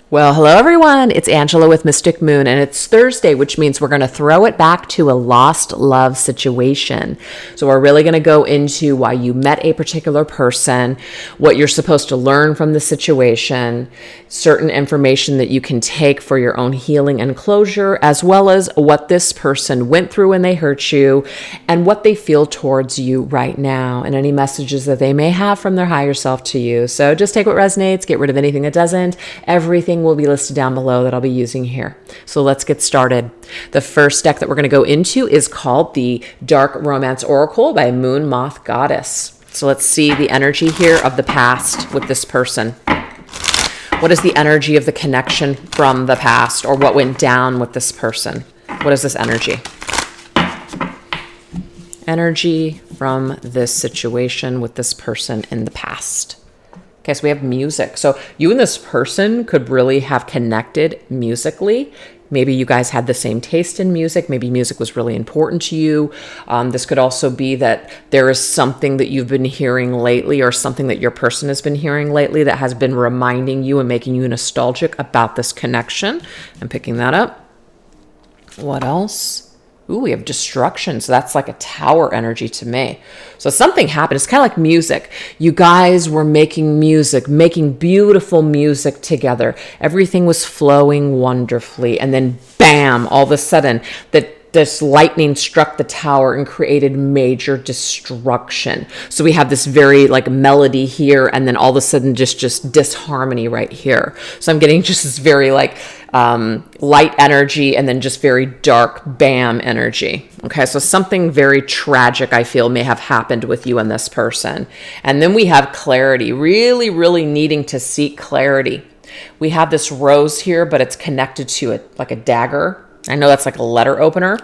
Well, hello everyone. It's Angela with Mystic Moon, and it's Thursday, which means we're going to throw it back to a lost love situation. So we're really going to go into why you met a particular person, what you're supposed to learn from the situation, certain information that you can take for your own healing and closure, as well as what this person went through when they hurt you and what they feel towards you right now, and any messages that they may have from their higher self to you. So just take what resonates, get rid of anything that doesn't. Everything will be listed down below that I'll be using here. So let's get started. The first deck that we're going to go into is called the Dark Romance Oracle by Moon, Moth, Goddess. So let's see the energy here of the past with this person. What is the energy of the connection from the past, or what went down with this person? What is this energy? Energy from this situation with this person in the past. Okay, so we have music. So you and this person could really have connected musically. Maybe you guys had the same taste in music. Maybe music was really important to you. This could also be that there is something that you've been hearing lately, or something that your person has been hearing lately that has been reminding you and making you nostalgic about this connection. I'm picking that up. What else? Ooh, we have destruction. So that's like a tower energy to me. So something happened. It's kind of like music. You guys were making music, making beautiful music together. Everything was flowing wonderfully. And then bam, all of a sudden this lightning struck the tower and created major destruction. So we have this very like melody here, and then all of a sudden just disharmony right here. So I'm getting just this very like light energy, and then just very dark bam energy. Okay, so something very tragic I feel may have happened with you and this person. And then we have clarity, really, really needing to seek clarity. We have this rose here, but it's connected to it like a dagger. I know that's like a letter opener,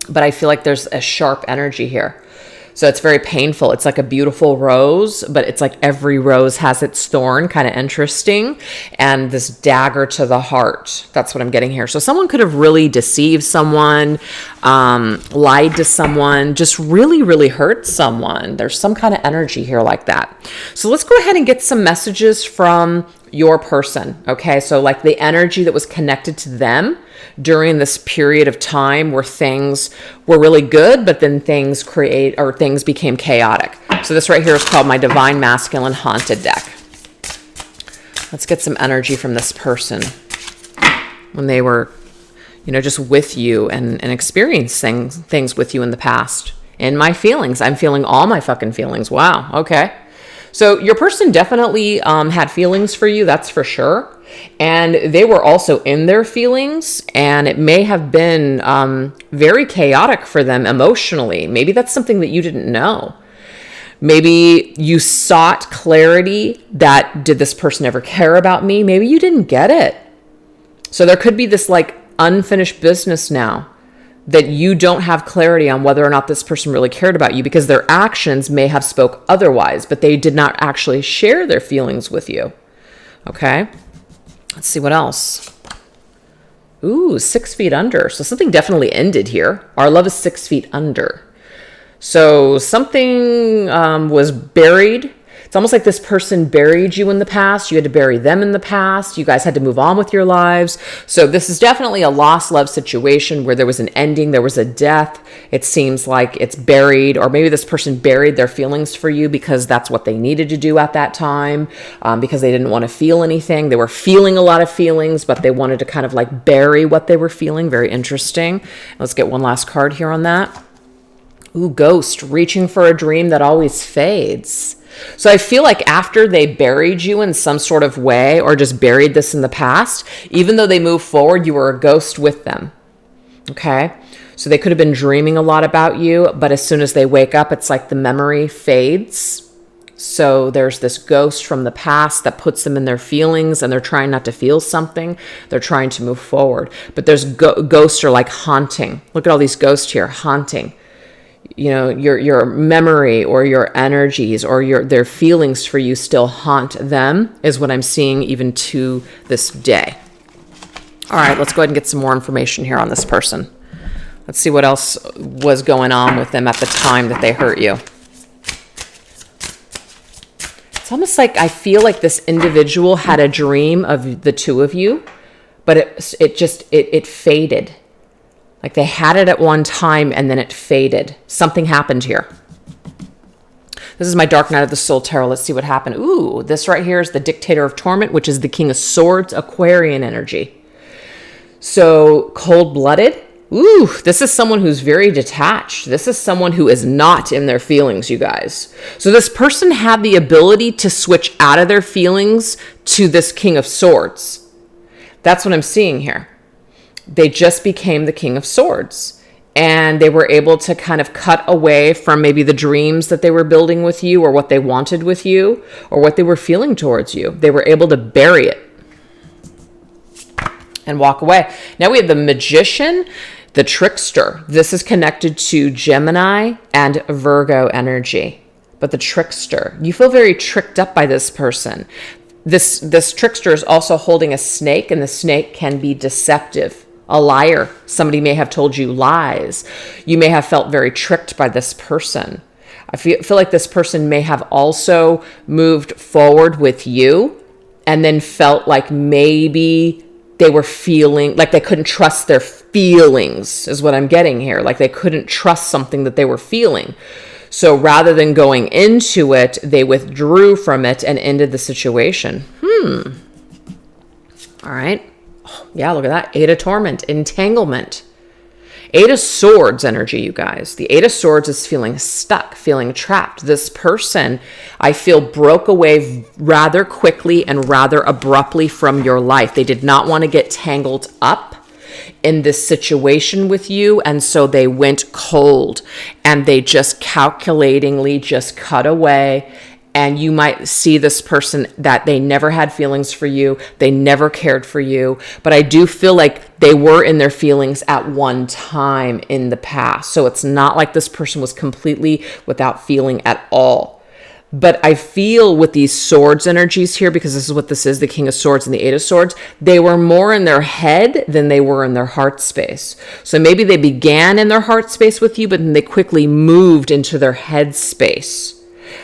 but I feel like there's a sharp energy here. So it's very painful. It's like a beautiful rose, but it's like every rose has its thorn, kind of interesting. And this dagger to the heart. That's what I'm getting here. So someone could have really deceived someone, lied to someone, just really, really hurt someone. There's some kind of energy here like that. So let's go ahead and get some messages from your person. Okay, so like the energy that was connected to them during this period of time where things were really good, but then things became chaotic. So this right here is called my Divine Masculine Haunted deck. Let's get some energy from this person when they were, just with you and experiencing things with you in the past. In my feelings, I'm feeling all my fucking feelings. Wow. Okay. So your person definitely had feelings for you, that's for sure. And they were also in their feelings, and it may have been very chaotic for them emotionally. Maybe that's something that you didn't know. Maybe you sought clarity that, did this person ever care about me? Maybe you didn't get it. So there could be this like unfinished business now, that you don't have clarity on whether or not this person really cared about you, because their actions may have spoke otherwise, but they did not actually share their feelings with you. Okay, let's see what else. Ooh, 6 feet under. So something definitely ended here. Our love is 6 feet under. So something was buried. It's almost like this person buried you in the past. You had to bury them in the past. You guys had to move on with your lives. So this is definitely a lost love situation where there was an ending, there was a death. It seems like it's buried, or maybe this person buried their feelings for you because that's what they needed to do at that time, because they didn't want to feel anything. They were feeling a lot of feelings, but they wanted to kind of like bury what they were feeling. Very interesting. Let's get one last card here on that. Ooh, ghost, reaching for a dream that always fades. So I feel like after they buried you in some sort of way, or just buried this in the past, even though they moved forward, you were a ghost with them. Okay? So they could have been dreaming a lot about you, but as soon as they wake up, it's like the memory fades. So there's this ghost from the past that puts them in their feelings, and they're trying not to feel something. They're trying to move forward. But there's ghosts are like haunting. Look at all these ghosts here, haunting. Your memory or your energies or their feelings for you still haunt them, is what I'm seeing even to this day. All right, let's go ahead and get some more information here on this person. Let's see what else was going on with them at the time that they hurt you. almost like I feel like this individual had a dream of the two of you, but it faded. Like they had it at one time and then it faded. Something happened here. This is my Dark Night of the Soul Tarot. Let's see what happened. Ooh, this right here is the Dictator of Torment, which is the King of Swords, Aquarian energy. So cold-blooded. Ooh, this is someone who's very detached. This is someone who is not in their feelings, you guys. So this person had the ability to switch out of their feelings to this King of Swords. That's what I'm seeing here. They just became the King of Swords. And they were able to kind of cut away from maybe the dreams that they were building with you or what they wanted with you or what they were feeling towards you. They were able to bury it and walk away. Now we have the Magician, the Trickster. This is connected to Gemini and Virgo energy. But the Trickster, you feel very tricked up by this person. This Trickster is also holding a snake, and the snake can be deceptive. A liar. Somebody may have told you lies. You may have felt very tricked by this person. I feel like this person may have also moved forward with you and then felt like maybe they were feeling like they couldn't trust their feelings is what I'm getting here. Like they couldn't trust something that they were feeling. So rather than going into it, they withdrew from it and ended the situation. All right. Oh, yeah, look at that. Eight of Torment, entanglement. Eight of Swords energy, you guys. The Eight of Swords is feeling stuck, feeling trapped. This person, I feel, broke away rather quickly and rather abruptly from your life. They did not want to get tangled up in this situation with you, and so they went cold and they just calculatingly just cut away. And you might see this person that they never had feelings for you. They never cared for you. But I do feel like they were in their feelings at one time in the past. So it's not like this person was completely without feeling at all. But I feel with these swords energies here, because this is what this is, the King of Swords and the Eight of Swords, they were more in their head than they were in their heart space. So maybe they began in their heart space with you, but then they quickly moved into their head space.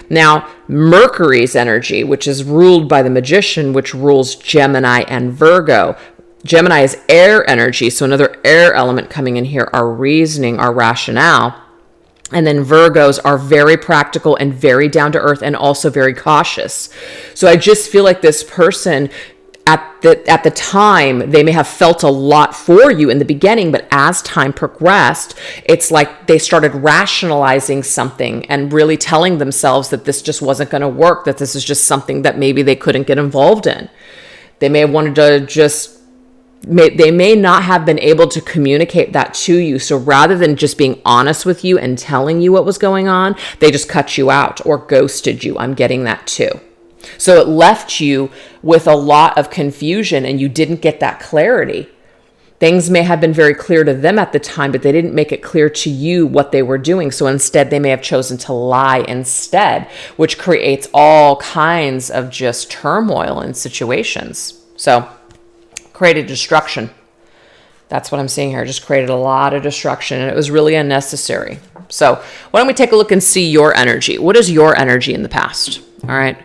Now, Mercury's energy, which is ruled by the Magician, which rules Gemini and Virgo. Gemini is air energy, so another air element coming in here, our reasoning, our rationale. And then Virgos are very practical and very down to earth and also very cautious. So I just feel like this person at the time, they may have felt a lot for you in the beginning, but as time progressed, it's like they started rationalizing something and really telling themselves that this just wasn't going to work, that this is just something that maybe they couldn't get involved in. They may have wanted to they may not have been able to communicate that to you. So rather than just being honest with you and telling you what was going on, they just cut you out or ghosted you. I'm getting that too. So it left you with a lot of confusion and you didn't get that clarity. Things may have been very clear to them at the time, but they didn't make it clear to you what they were doing. So instead, they may have chosen to lie instead, which creates all kinds of just turmoil in situations. So created destruction. That's what I'm seeing here. Just created a lot of destruction and it was really unnecessary. So why don't we take a look and see your energy? What is your energy in the past? All right.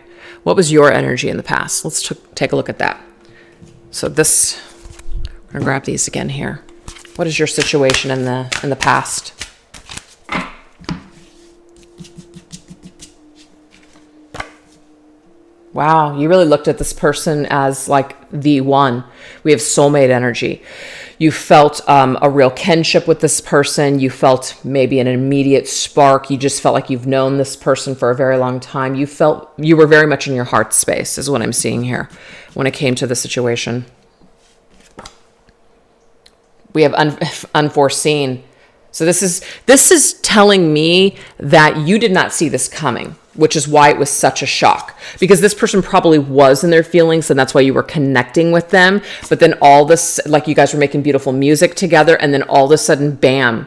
What was your energy in the past? Let's take a look at that. So this, I'm gonna grab these again here. What is your situation in the past? Wow, you really looked at this person as like the one. We have soulmate energy. You felt a real kinship with this person. You felt maybe an immediate spark. You just felt like you've known this person for a very long time. You felt you were very much in your heart space is what I'm seeing here when it came to the situation. We have unforeseen. So this is telling me that you did not see this coming, which is why it was such a shock, because this person probably was in their feelings and that's why you were connecting with them. But then all this, like you guys were making beautiful music together and then all of a sudden, bam,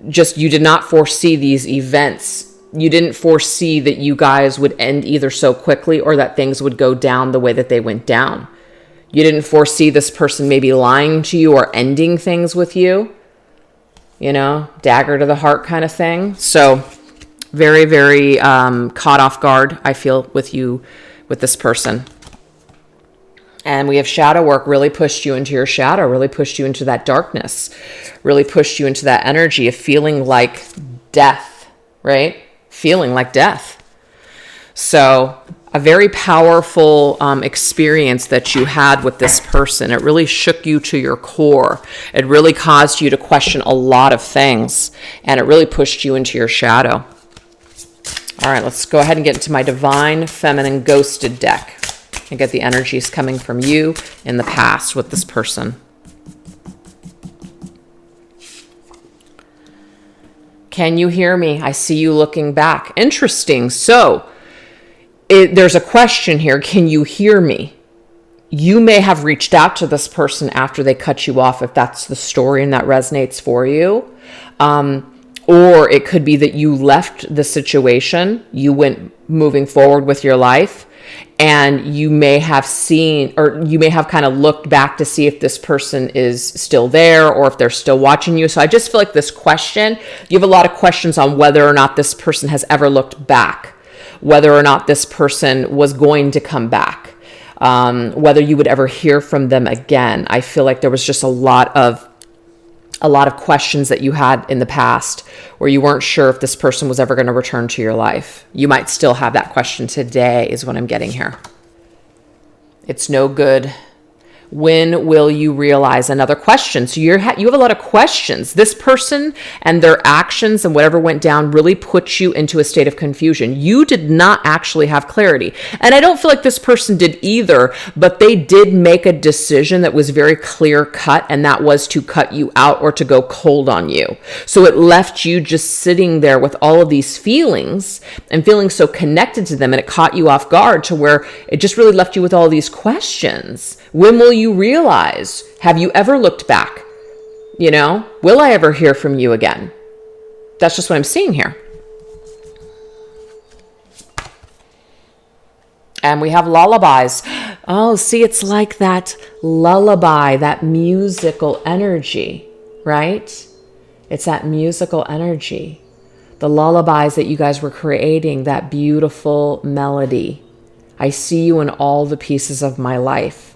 just you did not foresee these events. You didn't foresee that you guys would end either so quickly or that things would go down the way that they went down. You didn't foresee this person maybe lying to you or ending things with you, you know, dagger to the heart kind of thing. So Very, very caught off guard, I feel, with you, with this person. And we have shadow work really pushed you into your shadow, really pushed you into that darkness, really pushed you into that energy of feeling like death, right? Feeling like death. So a very powerful experience that you had with this person. It really shook you to your core. It really caused you to question a lot of things, and it really pushed you into your shadow. All right, let's go ahead and get into my Divine Feminine Ghosted deck and get the energies coming from you in the past with this person. Can you hear me? I see you looking back. Interesting. So there's a question here. Can you hear me? You may have reached out to this person after they cut you off, if that's the story and that resonates for you. Or it could be that you left the situation, you went moving forward with your life, and you may have seen, or you may have kind of looked back to see if this person is still there or if they're still watching you. So I just feel like this question, you have a lot of questions on whether or not this person has ever looked back, whether or not this person was going to come back, whether you would ever hear from them again. I feel like there was just a lot of questions that you had in the past where you weren't sure if this person was ever going to return to your life. You might still have that question today, is what I'm getting here. It's no good. When will you realize? Another question. So you have a lot of questions. This person and their actions and whatever went down really put you into a state of confusion. You did not actually have clarity. And I don't feel like this person did either, but they did make a decision that was very clear cut, and that was to cut you out or to go cold on you. So it left you just sitting there with all of these feelings and feeling so connected to them, and it caught you off guard to where it just really left you with all these questions. When will you realize? Have you ever looked back? You know, will I ever hear from you again? That's just what I'm seeing here. And we have lullabies. Oh, see, it's like that lullaby, that musical energy, right? It's that musical energy. The lullabies that you guys were creating, that beautiful melody. I see you in all the pieces of my life.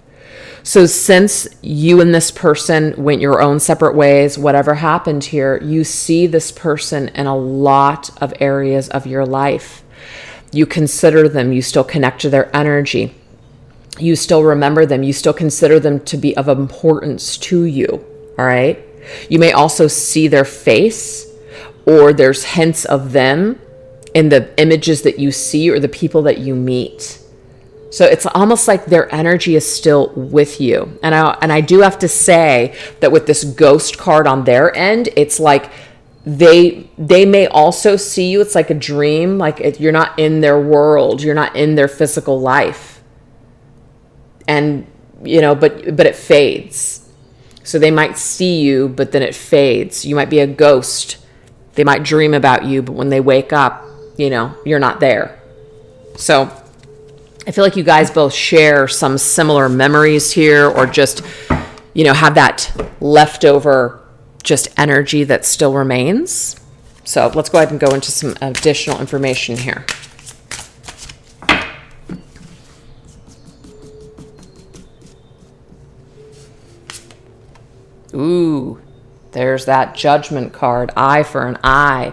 So since you and this person went your own separate ways, whatever happened here, you see this person in a lot of areas of your life. You consider them, you still connect to their energy. You still remember them, you still consider them to be of importance to you, all right? You may also see their face, or there's hints of them in the images that you see or the people that you meet. So it's almost like their energy is still with you. And I do have to say that with this ghost card on their end, it's like they may also see you. It's like a dream, like you're not in their world. You're not in their physical life. And, you know, but it fades. So they might see you, but then it fades. You might be a ghost. They might dream about you, but when they wake up, you know, you're not there. So I feel like you guys both share some similar memories here, or just, you know, have that leftover just energy that still remains. So let's go ahead and go into some additional information here. Ooh, there's that Judgment card, eye for an eye.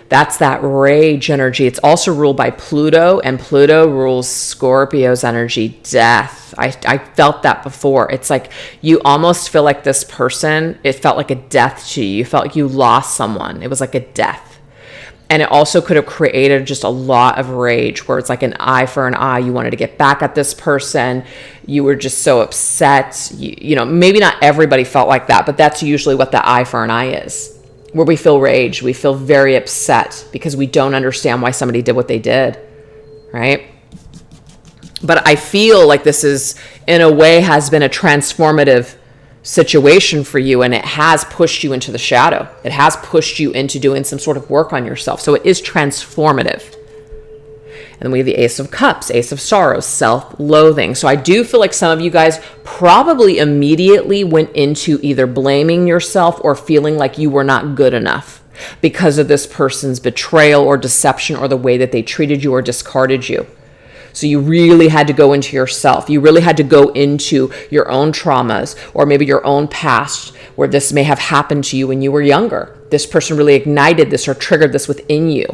That's that rage energy. It's also ruled by Pluto, and Pluto rules Scorpio's energy, death. I felt that before. It's like you almost feel like this person, it felt like a death to you. You felt like you lost someone. It was like a death. And it also could have created just a lot of rage, where it's like an eye for an eye. You wanted to get back at this person. You were just so upset. You know, maybe not everybody felt like that, but that's usually what the eye for an eye is. Where we feel rage, we feel very upset because we don't understand why somebody did what they did, right? But I feel like this is, in a way, has been a transformative situation for you, and it has pushed you into the shadow. It has pushed you into doing some sort of work on yourself. So it is transformative. And then we have the Ace of Cups, Ace of Sorrows, self-loathing. So I do feel like some of you guys probably immediately went into either blaming yourself or feeling like you were not good enough. because of this person's betrayal or deception or the way that they treated you or discarded you. So you really had to go into yourself. You really had to go into your own traumas or maybe your own past where this may have happened to you when you were younger. This person really ignited this or triggered this within you.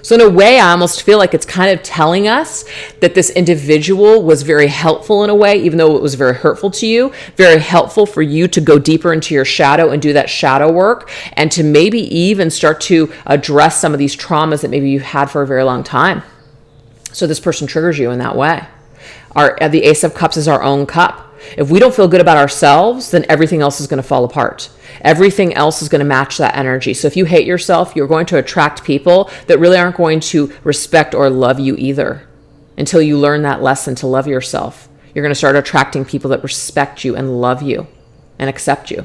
So in a way, I almost feel like it's kind of telling us that this individual was very helpful in a way, even though it was very hurtful to you, very helpful for you to go deeper into your shadow and do that shadow work and to maybe even start to address some of these traumas that maybe you've had for a very long time. So this person triggers you in that way. The Ace of Cups is our own cup. If we don't feel good about ourselves, then everything else is going to fall apart. Everything else is going to match that energy. So if you hate yourself, you're going to attract people that really aren't going to respect or love you either until you learn that lesson to love yourself. You're going to start attracting people that respect you and love you and accept you.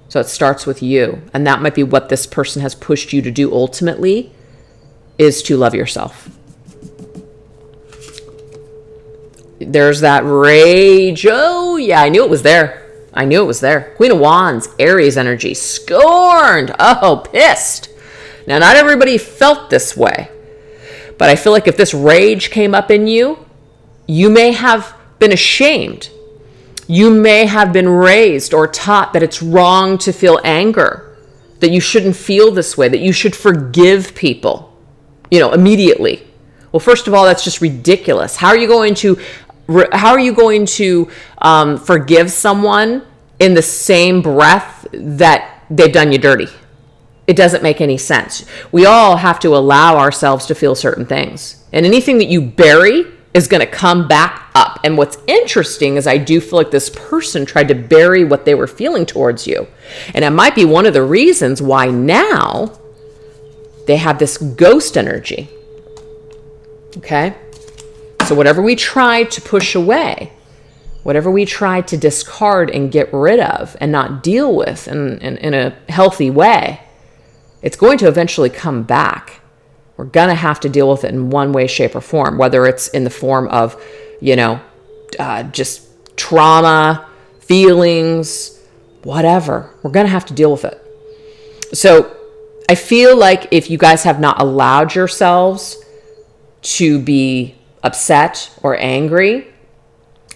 So it starts with you. And that might be what this person has pushed you to do ultimately, is to love yourself. There's that rage. Oh, yeah, I knew it was there. Queen of Wands, Aries energy, scorned. Oh, pissed. Now, not everybody felt this way, but I feel like if this rage came up in you, you may have been ashamed. You may have been raised or taught that it's wrong to feel anger, that you shouldn't feel this way, that you should forgive people, immediately. Well, first of all, that's just ridiculous. How are you going to forgive someone in the same breath that they've done you dirty? It doesn't make any sense. We all have to allow ourselves to feel certain things. And anything that you bury is going to come back up. And what's interesting is I do feel like this person tried to bury what they were feeling towards you. And it might be one of the reasons why now they have this ghost energy. Okay? So whatever we tried to push away, whatever we tried to discard and get rid of and not deal with in a healthy way, it's going to eventually come back. We're going to have to deal with it in one way, shape, or form, whether it's in the form of, just trauma, feelings, whatever. We're going to have to deal with it. So I feel like if you guys have not allowed yourselves to be upset or angry,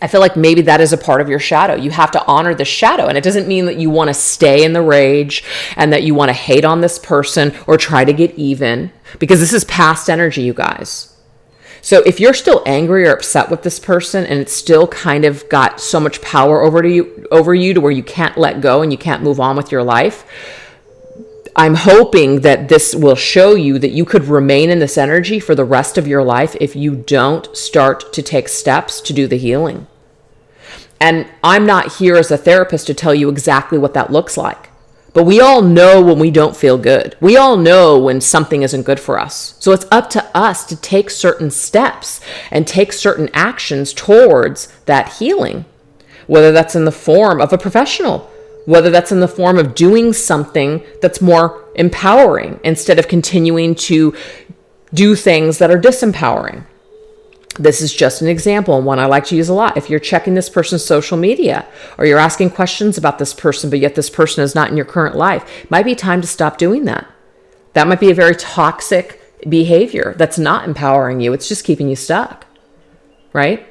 I feel like maybe that is a part of your shadow. You have to honor the shadow. And it doesn't mean that you want to stay in the rage and that you want to hate on this person or try to get even, because this is past energy, you guys. So if you're still angry or upset with this person and it's still kind of got so much power over you to where you can't let go and you can't move on with your life, I'm hoping that this will show you that you could remain in this energy for the rest of your life if you don't start to take steps to do the healing. And I'm not here as a therapist to tell you exactly what that looks like. But we all know when we don't feel good. We all know when something isn't good for us. So it's up to us to take certain steps and take certain actions towards that healing, whether that's in the form of a professional, whether that's in the form of doing something that's more empowering instead of continuing to do things that are disempowering. This is just an example, and one I like to use a lot. If you're checking this person's social media or you're asking questions about this person, but yet this person is not in your current life, it might be time to stop doing that. That might be a very toxic behavior that's not empowering you. It's just keeping you stuck, right?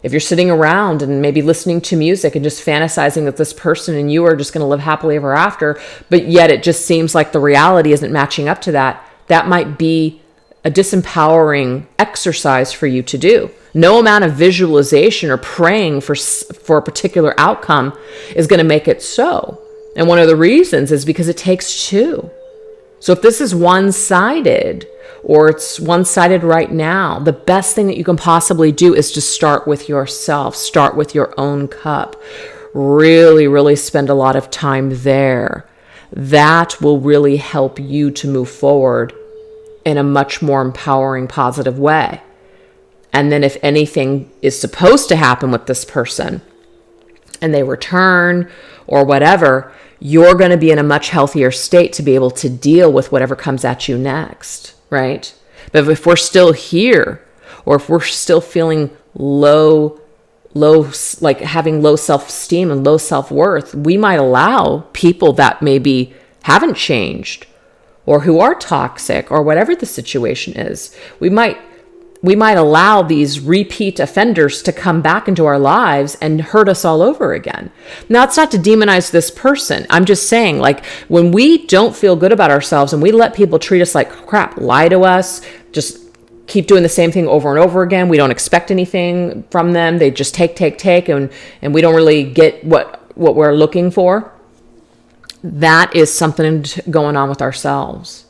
If you're sitting around and maybe listening to music and just fantasizing that this person and you are just going to live happily ever after, but yet it just seems like the reality isn't matching up to that, that might be a disempowering exercise for you to do. No amount of visualization or praying for a particular outcome is going to make it so. And one of the reasons is because it takes two. So if this is one-sided, or it's one-sided right now, the best thing that you can possibly do is to start with yourself. Start with your own cup. Really, really spend a lot of time there. That will really help you to move forward in a much more empowering, positive way. And then if anything is supposed to happen with this person and they return or whatever, you're going to be in a much healthier state to be able to deal with whatever comes at you next, right? But if we're still here, or if we're still feeling low, like having low self-esteem and low self-worth, we might allow people that maybe haven't changed or who are toxic, or whatever the situation is. We might allow these repeat offenders to come back into our lives and hurt us all over again. Now, it's not to demonize this person. I'm just saying, like, when we don't feel good about ourselves and we let people treat us like crap, lie to us, just keep doing the same thing over and over again, we don't expect anything from them. They just take, and we don't really get what we're looking for. That is something going on with ourselves.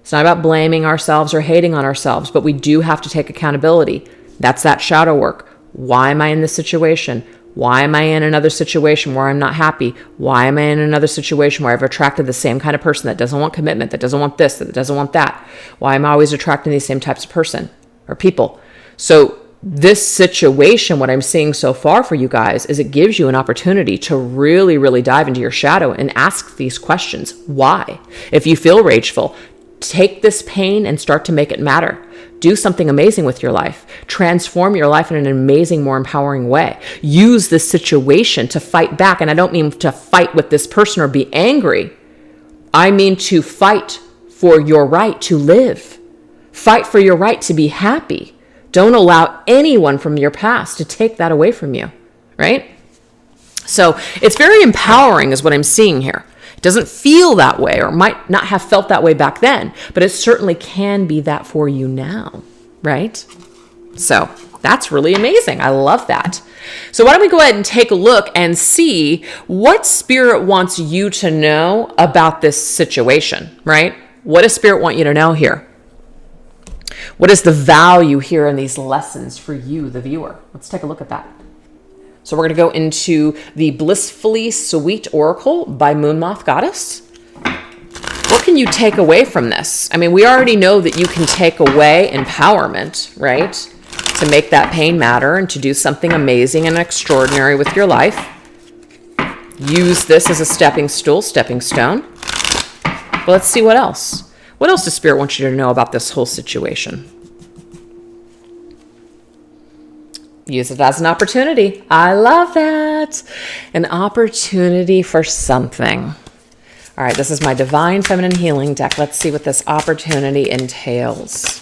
It's not about blaming ourselves or hating on ourselves, but we do have to take accountability. That's that shadow work. Why am I in this situation? Why am I in another situation where I'm not happy? Why am I in another situation where I've attracted the same kind of person that doesn't want commitment, that doesn't want this, that doesn't want that? Why am I always attracting these same types of person or people? So this situation, what I'm seeing so far for you guys, is it gives you an opportunity to really, really dive into your shadow and ask these questions. Why? If you feel rageful, take this pain and start to make it matter. Do something amazing with your life. Transform your life in an amazing, more empowering way. Use this situation to fight back. And I don't mean to fight with this person or be angry. I mean to fight for your right to live. Fight for your right to be happy. Don't allow anyone from your past to take that away from you, right? So it's very empowering is what I'm seeing here. It doesn't feel that way, or might not have felt that way back then, but it certainly can be that for you now, right? So that's really amazing. I love that. So why don't we go ahead and take a look and see what Spirit wants you to know about this situation, right? What does Spirit want you to know here? What is the value here in these lessons for you, the viewer? Let's take a look at that. So we're going to go into the Blissfully Sweet Oracle by Moth Goddess. What can you take away from this? I mean, we already know that you can take away empowerment, right? To make that pain matter and to do something amazing and extraordinary with your life. Use this as a stepping stone. But let's see what else. What else does Spirit want you to know about this whole situation? Use it as an opportunity. I love that. An opportunity for something. All right, this is my Divine Feminine Healing deck. Let's see what this opportunity entails.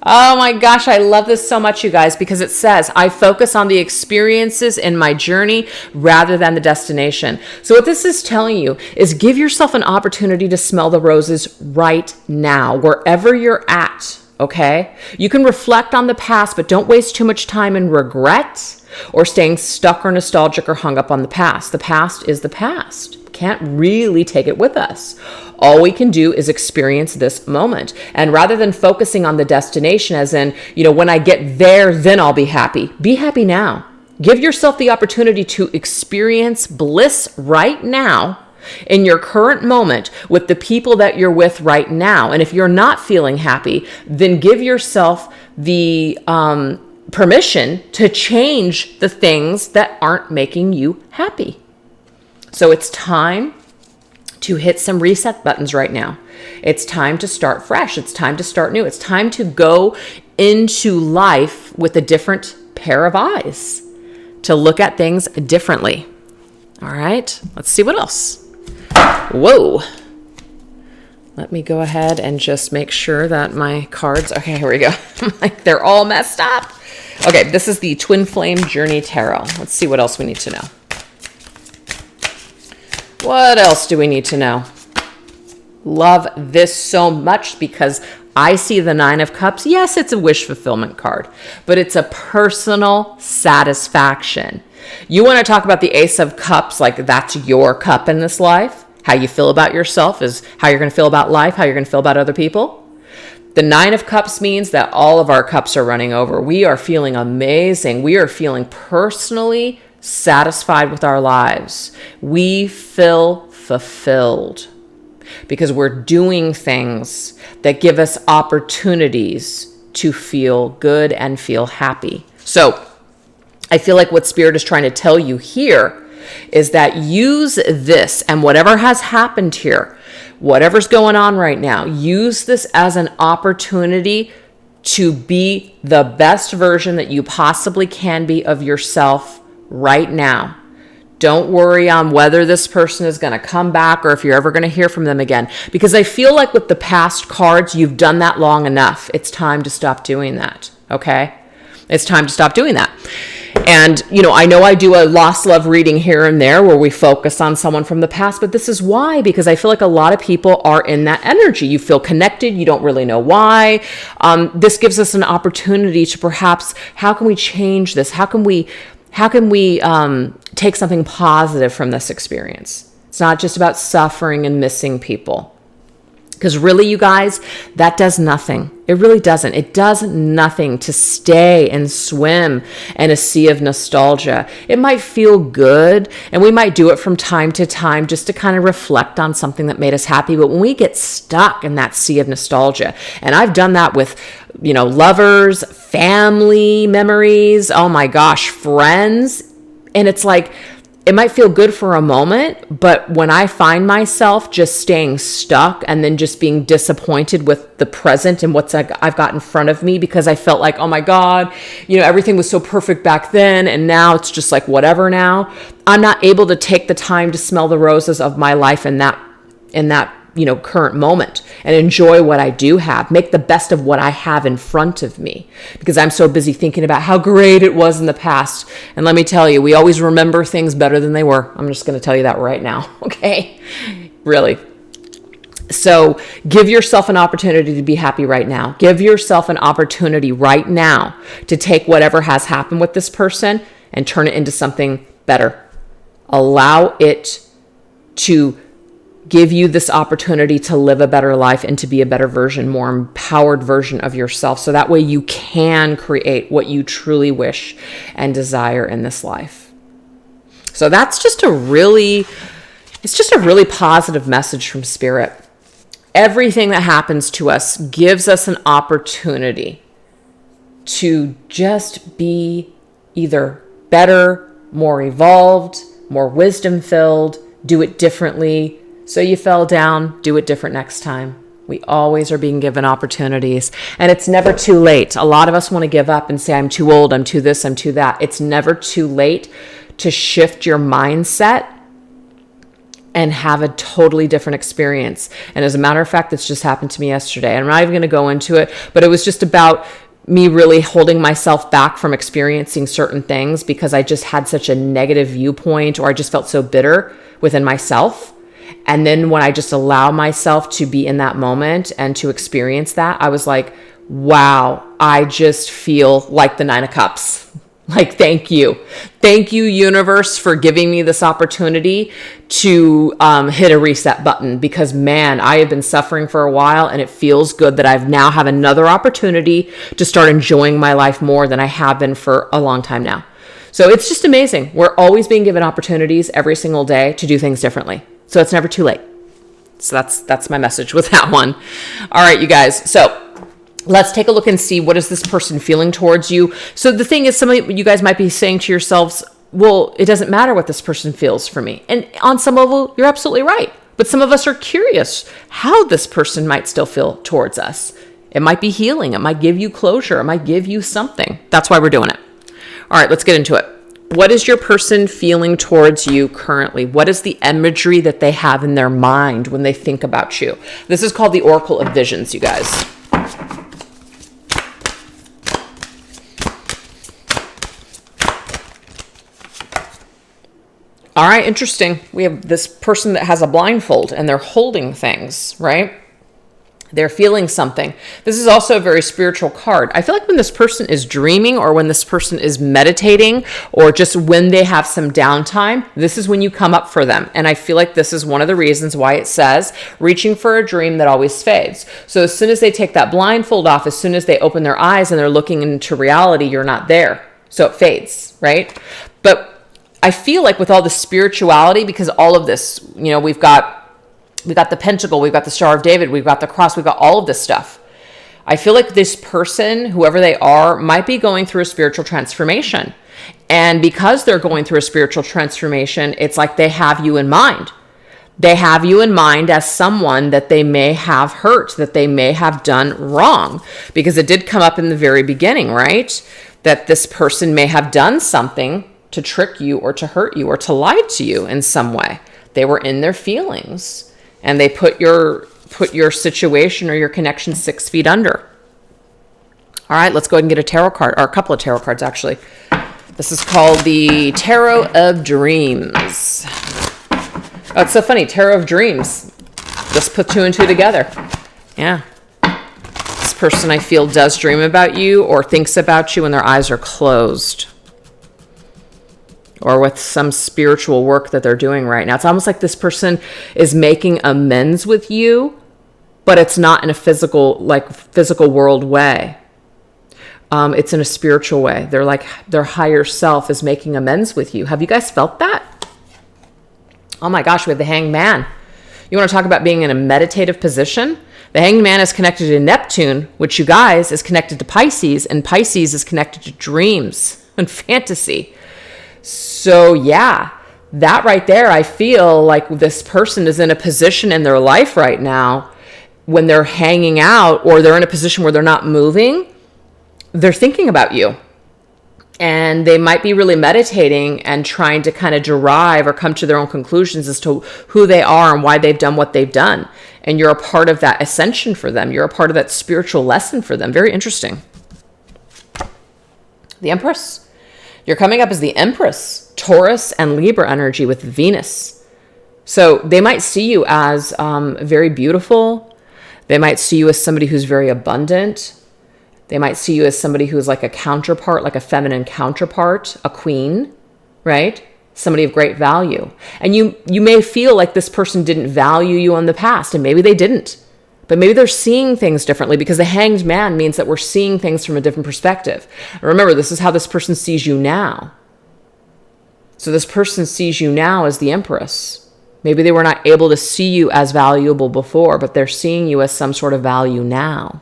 Oh my gosh, I love this so much, you guys, because it says, I focus on the experiences in my journey rather than the destination. So what this is telling you is give yourself an opportunity to smell the roses right now, wherever you're at. Okay? You can reflect on the past, but don't waste too much time in regret or staying stuck or nostalgic or hung up on the past. The past is the past. Can't really take it with us. All we can do is experience this moment. And rather than focusing on the destination as in, when I get there, then I'll be happy. Be happy now. Give yourself the opportunity to experience bliss right now in your current moment with the people that you're with right now. And if you're not feeling happy, then give yourself the permission to change the things that aren't making you happy. So it's time to hit some reset buttons right now. It's time to start fresh. It's time to start new. It's time to go into life with a different pair of eyes, to look at things differently. All right, let's see what else. Whoa. Let me go ahead and just make sure that my cards, okay, here we go. Like they're all messed up. Okay, this is the Twin Flame Journey Tarot. Let's see what else we need to know. What else do we need to know? Love this so much because I see the Nine of Cups. Yes, it's a wish fulfillment card, but it's a personal satisfaction. You want to talk about the Ace of Cups, like that's your cup in this life. How you feel about yourself is how you're going to feel about life, how you're going to feel about other people. The Nine of Cups means that all of our cups are running over. We are feeling amazing. We are feeling personally satisfied with our lives. We feel fulfilled because we're doing things that give us opportunities to feel good and feel happy. So I feel like what Spirit is trying to tell you here is that use this and whatever has happened here, whatever's going on right now, use this as an opportunity to be the best version that you possibly can be of yourself right now. Don't worry on whether this person is going to come back or if you're ever going to hear from them again. Because I feel like with the past cards, you've done that long enough. It's time to stop doing that, okay? It's time to stop doing that. And, I know I do a lost love reading here and there where we focus on someone from the past, but this is why, because I feel like a lot of people are in that energy. You feel connected. You don't really know why. This gives us an opportunity to perhaps, how can we change this? How can we take something positive from this experience? It's not just about suffering and missing people. Because really, you guys, that does nothing. It really doesn't. It does nothing to stay and swim in a sea of nostalgia. It might feel good, and we might do it from time to time just to kind of reflect on something that made us happy. But when we get stuck in that sea of nostalgia, and I've done that with, lovers, family memories, oh my gosh, friends, and it's like, it might feel good for a moment, but when I find myself just staying stuck and then just being disappointed with the present and what's I've got in front of me, because I felt like, oh my God, everything was so perfect back then, and now it's just like whatever now. I'm not able to take the time to smell the roses of my life in that current moment and enjoy what I do have, make the best of what I have in front of me, because I'm so busy thinking about how great it was in the past. And let me tell you, we always remember things better than they were. I'm just going to tell you that right now. Okay. Really. So give yourself an opportunity to be happy right now. Give yourself an opportunity right now to take whatever has happened with this person and turn it into something better. Allow it to give you this opportunity to live a better life and to be a better version, more empowered version of yourself. So that way you can create what you truly wish and desire in this life. So that's just a really positive message from Spirit. Everything that happens to us gives us an opportunity to just be either better, more evolved, more wisdom filled, do it differently. So you fell down, do it different next time. We always are being given opportunities, and it's never too late. A lot of us want to give up and say, I'm too old, I'm too this, I'm too that. It's never too late to shift your mindset and have a totally different experience. And as a matter of fact, this just happened to me yesterday. I'm not even going to go into it, but it was just about me really holding myself back from experiencing certain things because I just had such a negative viewpoint, or I just felt so bitter within myself. And then when I just allow myself to be in that moment and to experience that, I was like, wow, I just feel like the Nine of Cups. Like, thank you. Thank you, universe, for giving me this opportunity to hit a reset button, because man, I have been suffering for a while, and it feels good that I've now have another opportunity to start enjoying my life more than I have been for a long time now. So it's just amazing. We're always being given opportunities every single day to do things differently. So it's never too late. So that's my message with that one. All right, you guys. So let's take a look and see, what is this person feeling towards you? So the thing is, some of you guys might be saying to yourselves, well, it doesn't matter what this person feels for me. And on some level, you're absolutely right. But some of us are curious how this person might still feel towards us. It might be healing. It might give you closure. It might give you something. That's why we're doing it. All right, let's get into it. What is your person feeling towards you currently? What is the imagery that they have in their mind when they think about you? This is called the Oracle of Visions, you guys. All right, interesting. We have this person that has a blindfold and they're holding things, right? They're feeling something. This is also a very spiritual card. I feel like when this person is dreaming, or when this person is meditating, or just when they have some downtime, this is when you come up for them. And I feel like this is one of the reasons why it says reaching for a dream that always fades. So as soon as they take that blindfold off, as soon as they open their eyes and they're looking into reality, you're not there. So it fades, right? But I feel like with all the spirituality, because all of this, we've got the Pentacle, we've got the Star of David, we've got the Cross, we've got all of this stuff. I feel like this person, whoever they are, might be going through a spiritual transformation. And because they're going through a spiritual transformation, it's like they have you in mind. They have you in mind as someone that they may have hurt, that they may have done wrong. Because it did come up in the very beginning, right? That this person may have done something to trick you or to hurt you or to lie to you in some way. They were in their feelings and they put your situation or your connection 6 feet under. All right, let's go ahead and get a tarot card, or a couple of tarot cards actually. This is called the Tarot of Dreams. Oh, it's so funny, Tarot of Dreams. Just put 2 and 2 together. Yeah. This person I feel does dream about you or thinks about you when their eyes are closed. Or with some spiritual work that they're doing right now. It's almost like this person is making amends with you, but it's not in a physical world way. It's in a spiritual way. They're like their higher self is making amends with you. Have you guys felt that? Oh my gosh, we have the Hanged Man. You want to talk about being in a meditative position? The Hanged Man is connected to Neptune, which you guys is connected to Pisces, and Pisces is connected to dreams and fantasy. So yeah, that right there, I feel like this person is in a position in their life right now when they're hanging out or they're in a position where they're not moving, they're thinking about you. And they might be really meditating and trying to kind of derive or come to their own conclusions as to who they are and why they've done what they've done. And you're a part of that ascension for them. You're a part of that spiritual lesson for them. Very interesting. The Empress. You're coming up as the Empress, Taurus and Libra energy with Venus. So they might see you as very beautiful. They might see you as somebody who's very abundant. They might see you as somebody who's like a counterpart, like a feminine counterpart, a queen, right? Somebody of great value. And you may feel like this person didn't value you in the past, and maybe they didn't. But maybe they're seeing things differently because the Hanged Man means that we're seeing things from a different perspective. And remember, this is how this person sees you now. So this person sees you now as the Empress. Maybe they were not able to see you as valuable before, but they're seeing you as some sort of value now.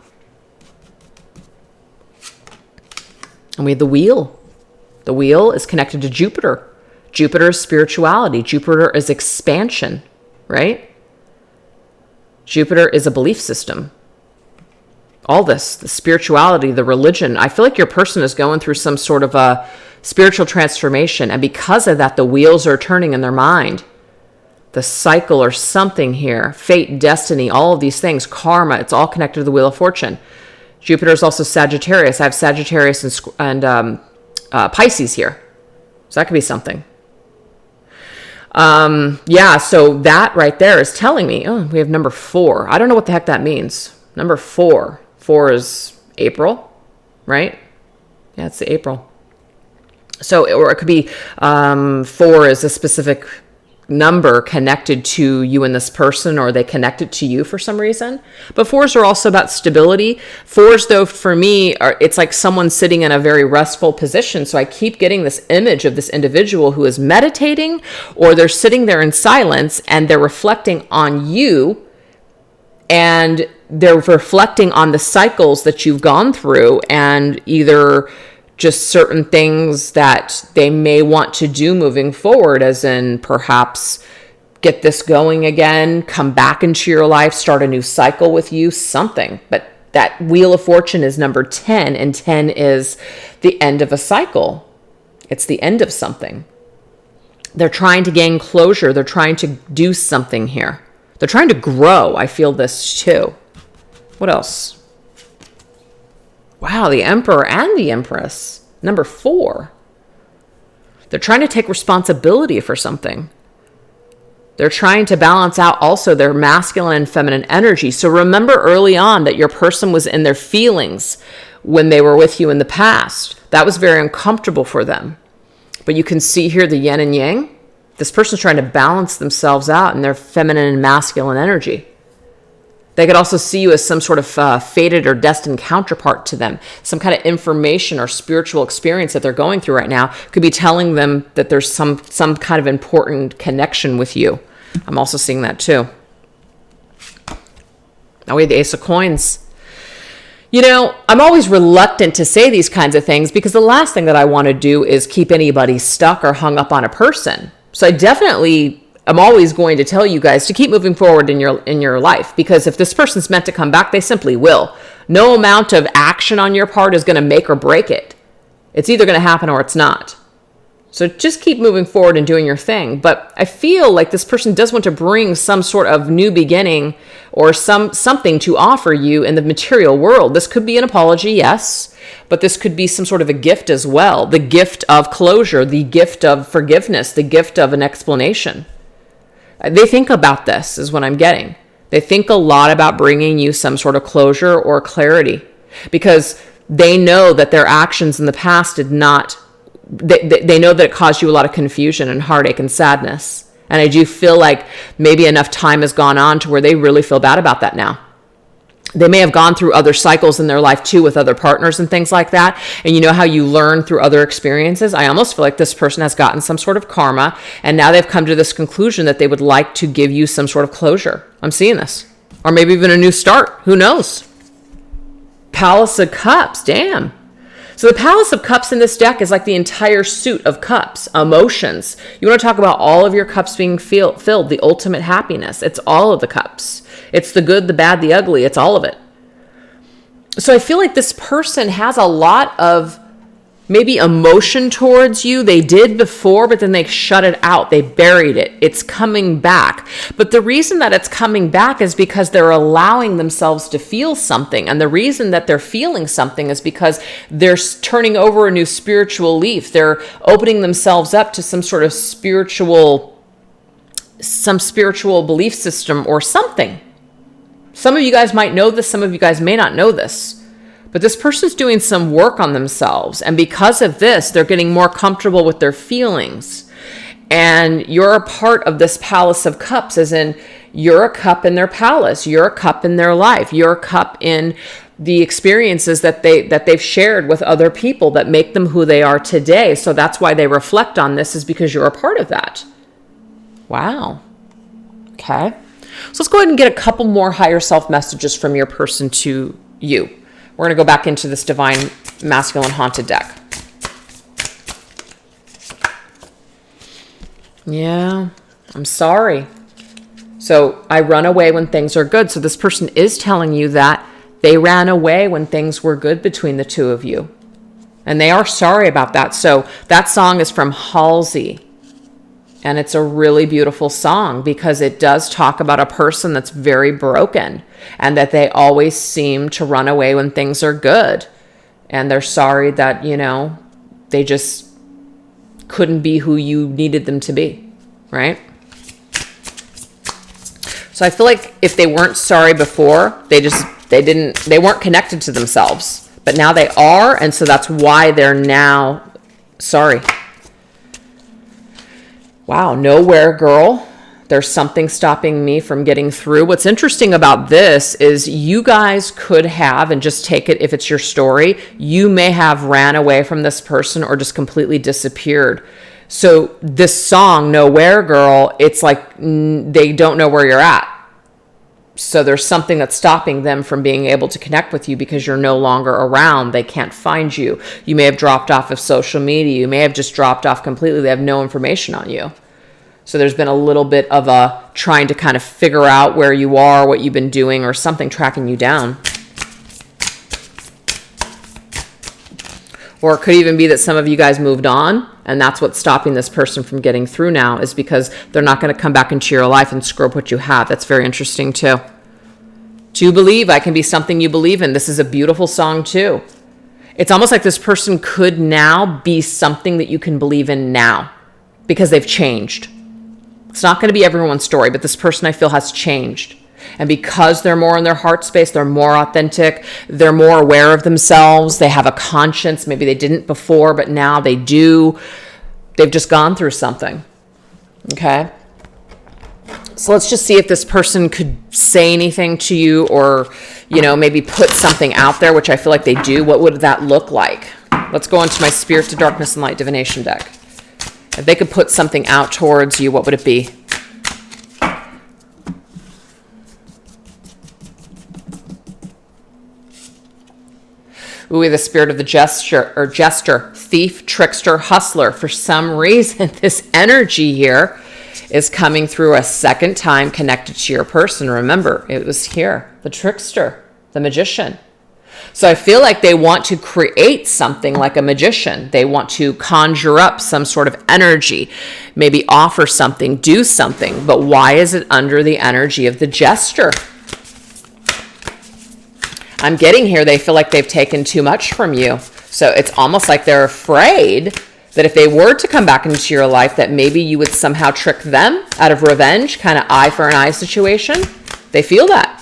And we have the Wheel. The Wheel is connected to Jupiter. Jupiter is spirituality. Jupiter is expansion, right? Jupiter is a belief system. All this, the spirituality, the religion. I feel like your person is going through some sort of a spiritual transformation. And because of that, the wheels are turning in their mind. The cycle or something here, fate, destiny, all of these things, karma, it's all connected to the Wheel of Fortune. Jupiter is also Sagittarius. I have Sagittarius and Pisces here. So that could be something. Yeah, so that right there is telling me, oh, we have number 4. I don't know what the heck that means. Number 4. 4 is April, right? Yeah, it's the April. So, or it could be 4 is a specific number connected to you and this person, or they connected to you for some reason. But 4s are also about stability. 4s, though, for me, it's like someone sitting in a very restful position. So I keep getting this image of this individual who is meditating, or they're sitting there in silence and they're reflecting on you, and they're reflecting on the cycles that you've gone through, and either just certain things that they may want to do moving forward, as in perhaps get this going again, come back into your life, start a new cycle with you, something. But that Wheel of Fortune is number 10, and 10 is the end of a cycle. It's the end of something. They're trying to gain closure. They're trying to do something here. They're trying to grow. I feel this too. What else? Wow, the Emperor and the Empress. Number 4. They're trying to take responsibility for something. They're trying to balance out also their masculine and feminine energy. So remember early on that your person was in their feelings when they were with you in the past. That was very uncomfortable for them. But you can see here the yin and yang. This person's trying to balance themselves out in their feminine and masculine energy. They could also see you as some sort of fated or destined counterpart to them. Some kind of information or spiritual experience that they're going through right now could be telling them that there's some kind of important connection with you. I'm also seeing that too. Now we have the Ace of Coins. You know, I'm always reluctant to say these kinds of things because the last thing that I want to do is keep anybody stuck or hung up on a person. So I'm always going to tell you guys to keep moving forward in your life, because if this person's meant to come back, they simply will. No amount of action on your part is going to make or break it. It's either going to happen or it's not. So just keep moving forward and doing your thing. But I feel like this person does want to bring some sort of new beginning or something to offer you in the material world. This could be an apology, yes, but this could be some sort of a gift as well. The gift of closure, the gift of forgiveness, the gift of an explanation. They think about this is what I'm getting. They think a lot about bringing you some sort of closure or clarity because they know that their actions in the past did not. They know that it caused you a lot of confusion and heartache and sadness. And I do feel like maybe enough time has gone on to where they really feel bad about that now. They may have gone through other cycles in their life too with other partners and things like that. And you know how you learn through other experiences? I almost feel like this person has gotten some sort of karma and now they've come to this conclusion that they would like to give you some sort of closure. I'm seeing this. Or maybe even a new start. Who knows? Palace of Cups. Damn. So the Palace of Cups in this deck is like the entire suit of cups, emotions. You want to talk about all of your cups being filled, the ultimate happiness. It's all of the cups. It's the good, the bad, the ugly. It's all of it. So I feel like this person has a lot of maybe emotion towards you. They did before, but then they shut it out. They buried it. It's coming back. But the reason that it's coming back is because they're allowing themselves to feel something. And the reason that they're feeling something is because they're turning over a new spiritual leaf. They're opening themselves up to some sort of spiritual belief system or something. Some of you guys might know this. Some of you guys may not know this. But this person's doing some work on themselves. And because of this, they're getting more comfortable with their feelings. And you're a part of this Palace of Cups, as in you're a cup in their palace. You're a cup in their life. You're a cup in the experiences that they've shared with other people that make them who they are today. So that's why they reflect on this, is because you're a part of that. Wow. Okay. So let's go ahead and get a couple more higher self messages from your person to you. We're going to go back into this Divine Masculine Haunted deck. Yeah, I'm sorry. So I run away when things are good. So this person is telling you that they ran away when things were good between the two of you. And they are sorry about that. So that song is from Halsey. And it's a really beautiful song because it does talk about a person that's very broken and that they always seem to run away when things are good. And they're sorry that, they just couldn't be who you needed them to be, right? So I feel like if they weren't sorry before, they weren't connected to themselves, but now they are. And so that's why they're now sorry. Wow, nowhere, girl. There's something stopping me from getting through. What's interesting about this is you guys could have, and just take it if it's your story, you may have ran away from this person or just completely disappeared. So this song, Nowhere, Girl, it's like they don't know where you're at. So there's something that's stopping them from being able to connect with you because you're no longer around. They can't find you. You may have dropped off of social media. You may have just dropped off completely. They have no information on you. So there's been a little bit of a trying to kind of figure out where you are, what you've been doing, or something tracking you down. Or it could even be that some of you guys moved on, and that's what's stopping this person from getting through now, is because they're not going to come back into your life and screw up what you have. That's very interesting too. To believe, I can be something you believe in. This is a beautiful song too. It's almost like this person could now be something that you can believe in now because they've changed. It's not going to be everyone's story, but this person I feel has changed. And because they're more in their heart space, they're more authentic, they're more aware of themselves, they have a conscience. Maybe they didn't before, but now they do. They've just gone through something. Okay? So let's just see if this person could say anything to you or, maybe put something out there, which I feel like they do. What would that look like? Let's go into my Spirit to Darkness and Light Divination deck. If they could put something out towards you, what would it be? Ooh, the Spirit of the jester, thief, trickster, hustler. For some reason, this energy here is coming through a second time connected to your person. Remember, it was here, the trickster, the magician. So I feel like they want to create something like a magician. They want to conjure up some sort of energy, maybe offer something, do something. But why is it under the energy of the jester? I'm getting here, they feel like they've taken too much from you. So it's almost like they're afraid that if they were to come back into your life, that maybe you would somehow trick them out of revenge, kind of eye for an eye situation. They feel that.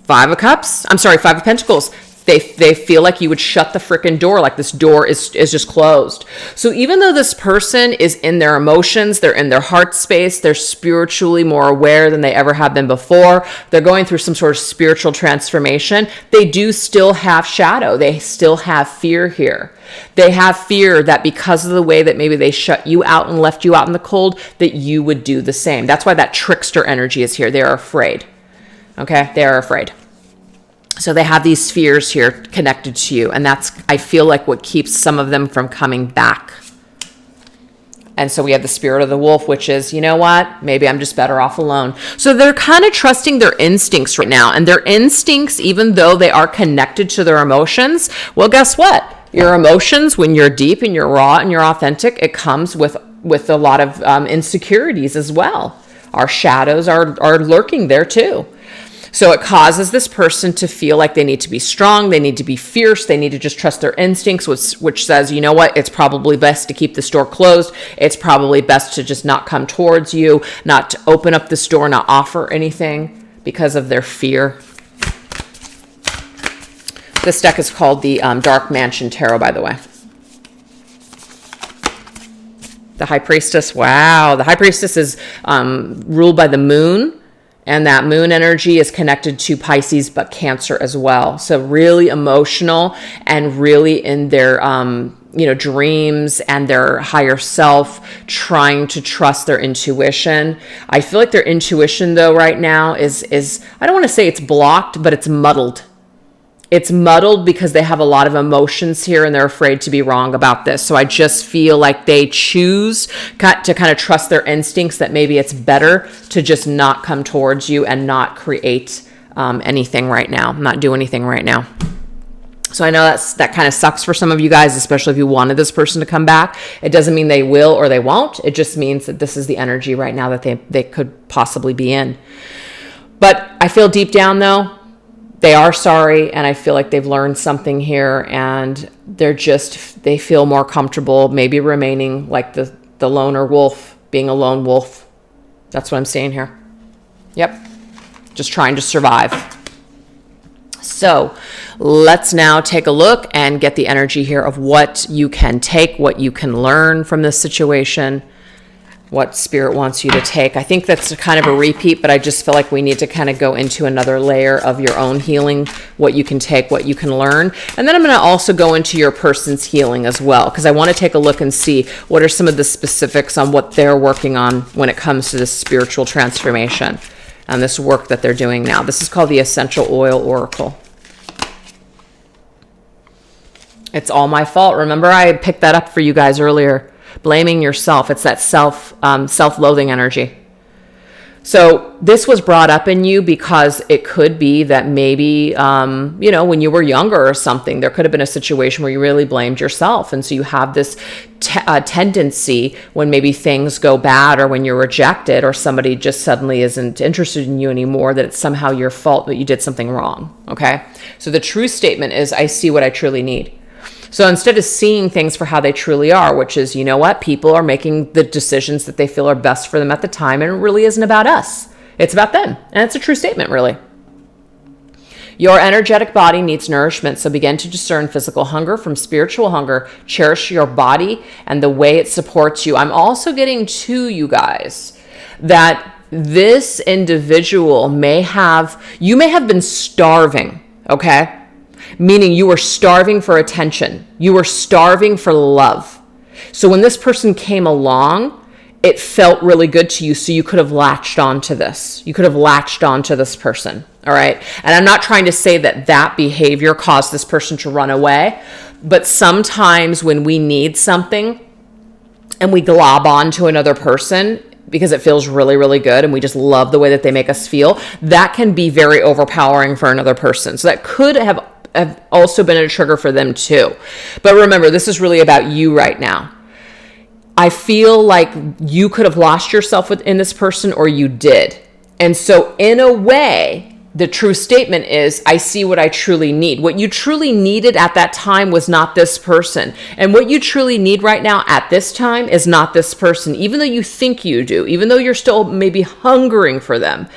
Five of Pentacles. They feel like you would shut the freaking door, like this door is just closed. So even though this person is in their emotions, they're in their heart space, they're spiritually more aware than they ever have been before, they're going through some sort of spiritual transformation, they do still have shadow. They still have fear here. They have fear that because of the way that maybe they shut you out and left you out in the cold, that you would do the same. That's why that trickster energy is here. They are afraid. Okay? They are afraid. So they have these fears here connected to you. And that's, I feel like, what keeps some of them from coming back. And so we have the spirit of the wolf, which is, you know what? Maybe I'm just better off alone. So they're kind of trusting their instincts right now. And their instincts, even though they are connected to their emotions, well, guess what? Your emotions, when you're deep and you're raw and you're authentic, it comes with a lot of insecurities as well. Our shadows are lurking there too. So it causes this person to feel like they need to be strong, they need to be fierce, they need to just trust their instincts, which says, you know what, it's probably best to keep this door closed. It's probably best to just not come towards you, not to open up this door, not offer anything because of their fear. This deck is called the Dark Mansion Tarot, by the way. The High Priestess, wow. The High Priestess is ruled by the moon. And that moon energy is connected to Pisces, but Cancer as well. So really emotional and really in their, dreams and their higher self, trying to trust their intuition. I feel like their intuition, though, right now is I don't want to say it's blocked, but it's muddled. It's muddled because they have a lot of emotions here and they're afraid to be wrong about this. So I just feel like they choose to kind of trust their instincts, that maybe it's better to just not come towards you and not create anything right now, not do anything right now. So I know that kind of sucks for some of you guys, especially if you wanted this person to come back. It doesn't mean they will or they won't. It just means that this is the energy right now that they could possibly be in. But I feel deep down, though, they are sorry, and I feel like they've learned something here, and they feel more comfortable maybe remaining like the loner wolf, being a lone wolf. That's what I'm saying here. Yep. Just trying to survive. So let's now take a look and get the energy here of what you can take, what you can learn from this situation, what Spirit wants you to take. I think that's kind of a repeat, but I just feel like we need to kind of go into another layer of your own healing, what you can take, what you can learn. And then I'm going to also go into your person's healing as well, because I want to take a look and see what are some of the specifics on what they're working on when it comes to this spiritual transformation and this work that they're doing now. This is called the Essential Oil Oracle. It's all my fault. Remember, I picked that up for you guys earlier. Blaming yourself. It's that self-loathing energy. So this was brought up in you because it could be that maybe, when you were younger or something, there could have been a situation where you really blamed yourself. And so you have this tendency when maybe things go bad or when you're rejected or somebody just suddenly isn't interested in you anymore, that it's somehow your fault that you did something wrong. Okay. So the true statement is, I see what I truly need. So instead of seeing things for how they truly are, which is, you know what, people are making the decisions that they feel are best for them at the time, and it really isn't about us. It's about them. And it's a true statement, really. Your energetic body needs nourishment, so begin to discern physical hunger from spiritual hunger. Cherish your body and the way it supports you. I'm also getting to you guys that this individual may have been starving, okay? Meaning you were starving for attention. You were starving for love. So when this person came along, it felt really good to you. So you could have latched onto this. You could have latched onto this person. All right. And I'm not trying to say that behavior caused this person to run away. But sometimes when we need something and we glob on to another person, because it feels really, really good and we just love the way that they make us feel, that can be very overpowering for another person. So that could have also been a trigger for them too. But remember, this is really about you right now. I feel like you could have lost yourself within this person, or you did. And so in a way, the true statement is, I see what I truly need. What you truly needed at that time was not this person. And what you truly need right now at this time is not this person. Even though you think you do, even though you're still maybe hungering for them,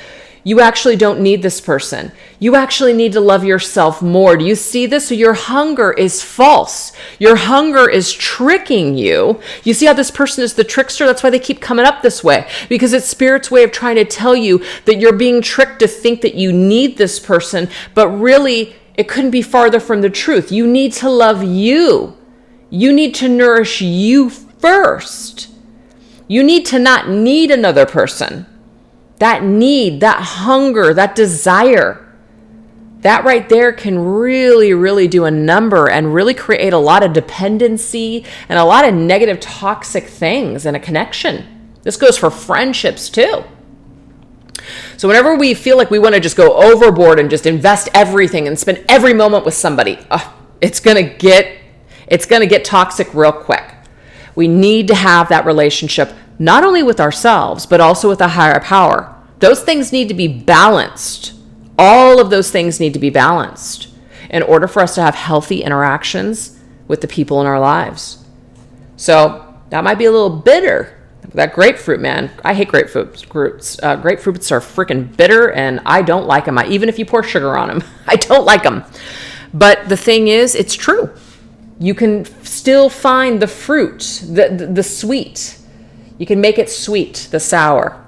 you actually don't need this person. You actually need to love yourself more. Do you see this? So your hunger is false. Your hunger is tricking you. You see how this person is the trickster? That's why they keep coming up this way, because it's Spirit's way of trying to tell you that you're being tricked to think that you need this person, but really it couldn't be farther from the truth. You need to love you. You need to nourish you first. You need to not need another person. That need, that hunger, that desire, that right there can really, really do a number and really create a lot of dependency and a lot of negative, toxic things in a connection. This goes for friendships too. So whenever we feel like we want to just go overboard and just invest everything and spend every moment with somebody, it's gonna get toxic real quick. We need to have that relationship not only with ourselves, but also with a higher power. Those things need to be balanced. All of those things need to be balanced in order for us to have healthy interactions with the people in our lives. So that might be a little bitter. That grapefruit, man. I hate grapefruits. Grapefruits are freaking bitter, and I don't like them. Even if you pour sugar on them, I don't like them. But the thing is, it's true. You can still find the fruit, the sweet. You can make it sweet, the sour.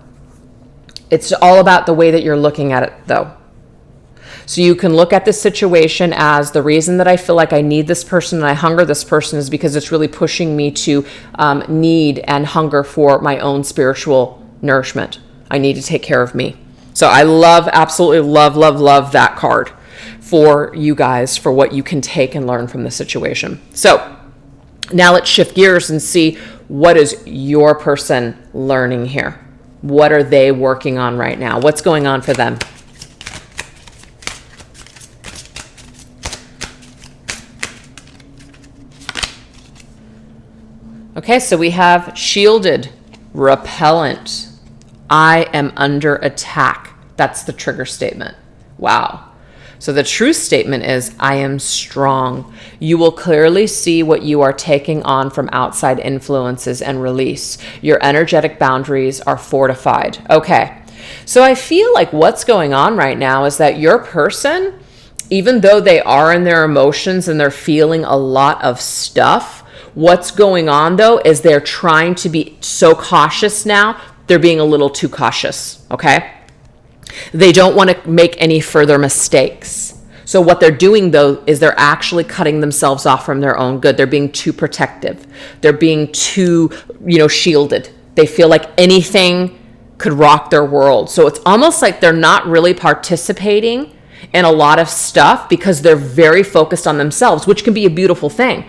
It's all about the way that you're looking at it, though. So you can look at this situation as the reason that I feel like I need this person and I hunger this person is because it's really pushing me to need and hunger for my own spiritual nourishment. I need to take care of me. So I absolutely love that card for you guys, for what you can take and learn from the situation. So now let's shift gears and see, what is your person learning here? What are they working on right now? What's going on for them? Okay, so we have shielded, repellent. I am under attack. That's the trigger statement. Wow. So the truth statement is, I am strong. You will clearly see what you are taking on from outside influences and release. Your energetic boundaries are fortified. Okay. So I feel like what's going on right now is that your person, even though they are in their emotions and they're feeling a lot of stuff, what's going on though is they're trying to be so cautious now. They're being a little too cautious. Okay. They don't want to make any further mistakes. So what they're doing though is they're actually cutting themselves off from their own good. They're being too protective. They're being too, shielded. They feel like anything could rock their world. So it's almost like they're not really participating in a lot of stuff because they're very focused on themselves, which can be a beautiful thing.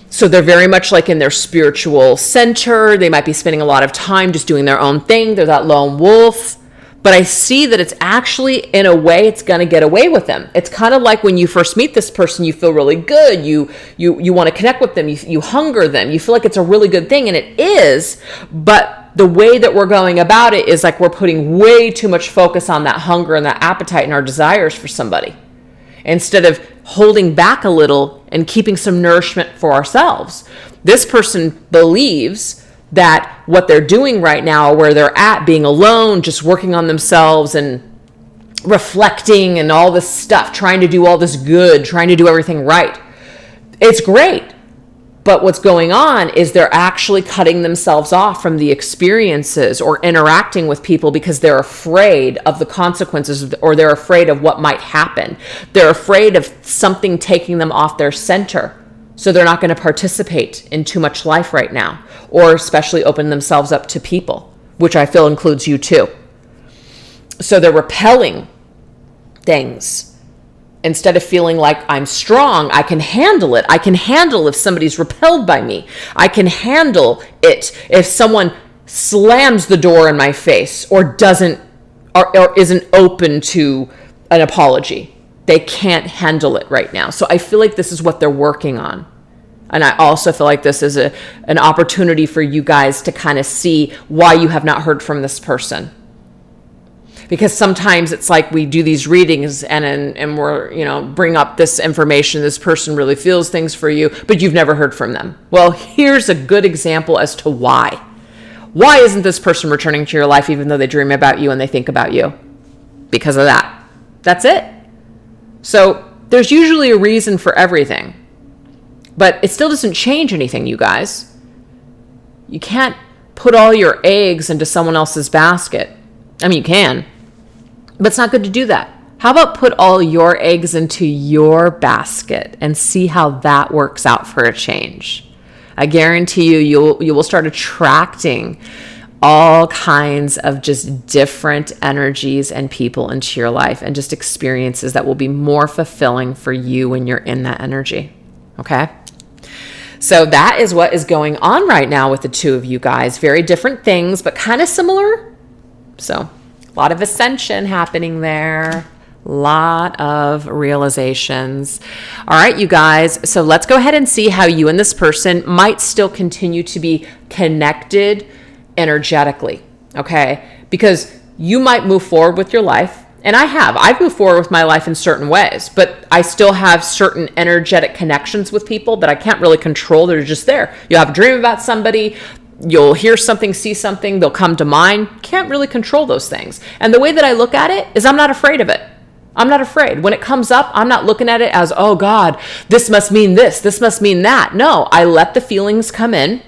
So they're very much like in their spiritual center. They might be spending a lot of time just doing their own thing. They're that lone wolf. But I see that it's actually, in a way, it's going to get away with them. It's kind of like when you first meet this person, you feel really good. You want to connect with them. You hunger them. You feel like it's a really good thing, and it is. But the way that we're going about it is like we're putting way too much focus on that hunger and that appetite and our desires for somebody, instead of holding back a little and keeping some nourishment for ourselves. This person believes that what they're doing right now, where they're at, being alone, just working on themselves and reflecting and all this stuff, trying to do all this good, trying to do everything right, it's great. But what's going on is they're actually cutting themselves off from the experiences or interacting with people because they're afraid of the consequences, or they're afraid of what might happen. They're afraid of something taking them off their center. So they're not going to participate in too much life right now, or especially open themselves up to people, which I feel includes you too. So they're repelling things. Instead of feeling like I'm strong, I can handle it. I can handle if somebody's repelled by me. I can handle it if someone slams the door in my face or isn't open to an apology. They can't handle it right now. So I feel like this is what they're working on. And I also feel like this is an opportunity for you guys to kind of see why you have not heard from this person. Because sometimes it's like we do these readings and we're, bring up this information. This person really feels things for you, but you've never heard from them. Well, here's a good example as to why. Why isn't this person returning to your life even though they dream about you and they think about you? Because of that. That's it. So there's usually a reason for everything. But it still doesn't change anything, you guys. You can't put all your eggs into someone else's basket. I mean, you can, but it's not good to do that. How about put all your eggs into your basket and see how that works out for a change? I guarantee you will start attracting all kinds of just different energies and people into your life and just experiences that will be more fulfilling for you when you're in that energy. Okay? So that is what is going on right now with the two of you guys. Very different things, but kind of similar. So a lot of ascension happening there. A lot of realizations. All right, you guys. So let's go ahead and see how you and this person might still continue to be connected energetically. Okay? Because you might move forward with your life. And I've moved forward with my life in certain ways, but I still have certain energetic connections with people that I can't really control. They're just there. You'll have a dream about somebody, you'll hear something, see something, they'll come to mind. Can't really control those things. And the way that I look at it is I'm not afraid of it. I'm not afraid. When it comes up, I'm not looking at it as, oh God, this must mean this must mean that. No, I let the feelings come in.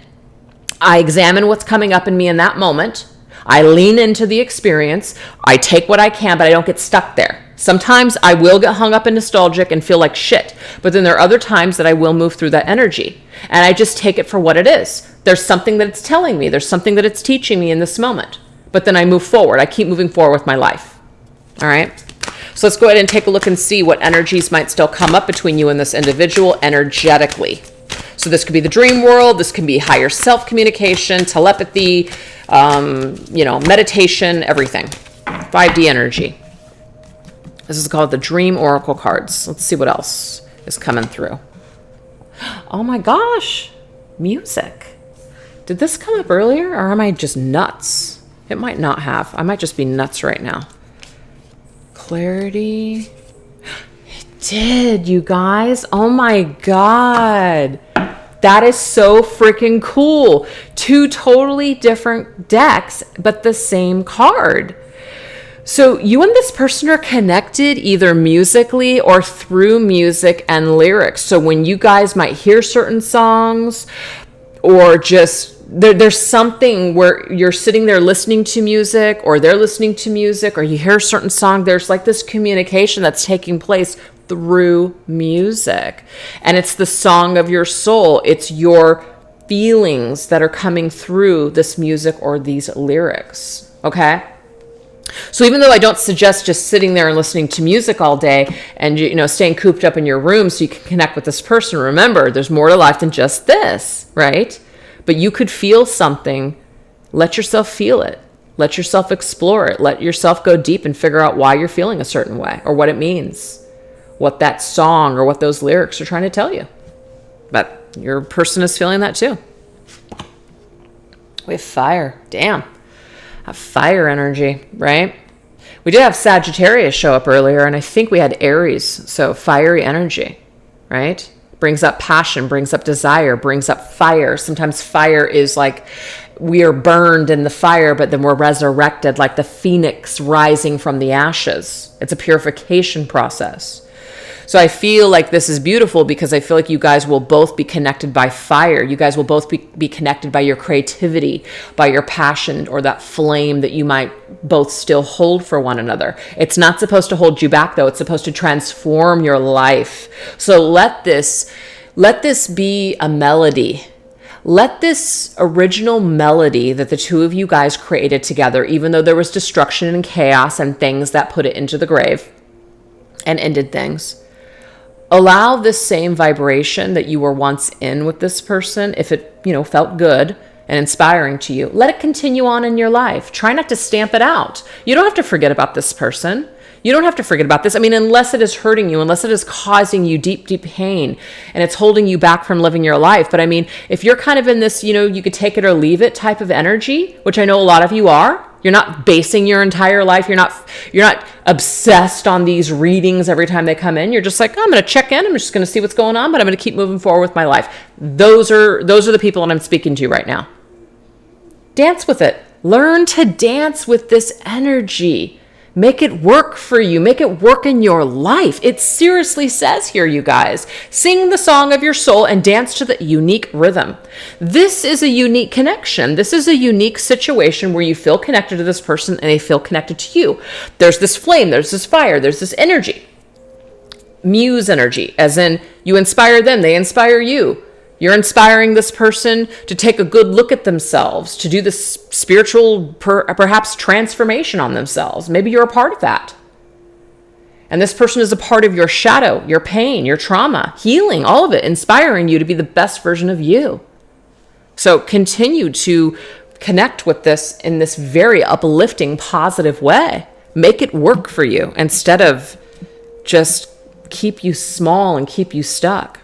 I examine what's coming up in me in that moment. I lean into the experience. I take what I can, but I don't get stuck there. Sometimes I will get hung up and nostalgic and feel like shit. But then there are other times that I will move through that energy. And I just take it for what it is. There's something that it's telling me. There's something that it's teaching me in this moment. But then I move forward. I keep moving forward with my life. All right? So let's go ahead and take a look and see what energies might still come up between you and this individual energetically. So this could be the dream world. This can be higher self communication, telepathy, meditation, everything. 5D energy. This is called the Dream Oracle cards. Let's see what else is coming through. Oh my gosh, music. Did this come up earlier or am I just nuts? It might not have. I might just be nuts right now. Clarity. It did, you guys. Oh my God. That is so freaking cool. 2 totally different decks, but the same card. So you and this person are connected either musically or through music and lyrics. So when you guys might hear certain songs or just there's something where you're sitting there listening to music or they're listening to music or you hear a certain song, there's like this communication that's taking place through music. And it's the song of your soul. It's your feelings that are coming through this music or these lyrics. Okay? So even though I don't suggest just sitting there and listening to music all day and staying cooped up in your room so you can connect with this person, remember, there's more to life than just this, right? But you could feel something. Let yourself feel it. Let yourself explore it. Let yourself go deep and figure out why you're feeling a certain way or what it means, what that song or what those lyrics are trying to tell you. But your person is feeling that too. We have fire. Damn. Have fire energy, right? We did have Sagittarius show up earlier, and I think we had Aries. So fiery energy, right? Brings up passion, brings up desire, brings up fire. Sometimes fire is like we are burned in the fire, but then we're resurrected like the phoenix rising from the ashes. It's a purification process. So I feel like this is beautiful because I feel like you guys will both be connected by fire. You guys will both be connected by your creativity, by your passion, or that flame that you might both still hold for one another. It's not supposed to hold you back, though. It's supposed to transform your life. So let this be a melody. Let this original melody that the two of you guys created together, even though there was destruction and chaos and things that put it into the grave and ended things, allow this same vibration that you were once in with this person, if it, felt good and inspiring to you, let it continue on in your life. Try not to stamp it out. You don't have to forget about this person. You don't have to forget about this. I mean, unless it is hurting you, unless it is causing you deep, deep pain and it's holding you back from living your life. But I mean, if you're kind of in this, you could take it or leave it type of energy, which I know a lot of you are. You're not basing your entire life. You're not obsessed on these readings every time they come in. You're just like, I'm going to check in. I'm just going to see what's going on, but I'm going to keep moving forward with my life. Those are the people that I'm speaking to right now. Dance with it. Learn to dance with this energy. Make it work for you. Make it work in your life. It seriously says here, you guys, sing the song of your soul and dance to the unique rhythm. This is a unique connection. This is a unique situation where you feel connected to this person and they feel connected to you. There's this flame, there's this fire, there's this energy. Muse energy, as in you inspire them, they inspire you. You're inspiring this person to take a good look at themselves, to do this spiritual, perhaps transformation on themselves. Maybe you're a part of that. And this person is a part of your shadow, your pain, your trauma, healing, all of it, inspiring you to be the best version of you. So continue to connect with this in this very uplifting, positive way. Make it work for you instead of just keep you small and keep you stuck.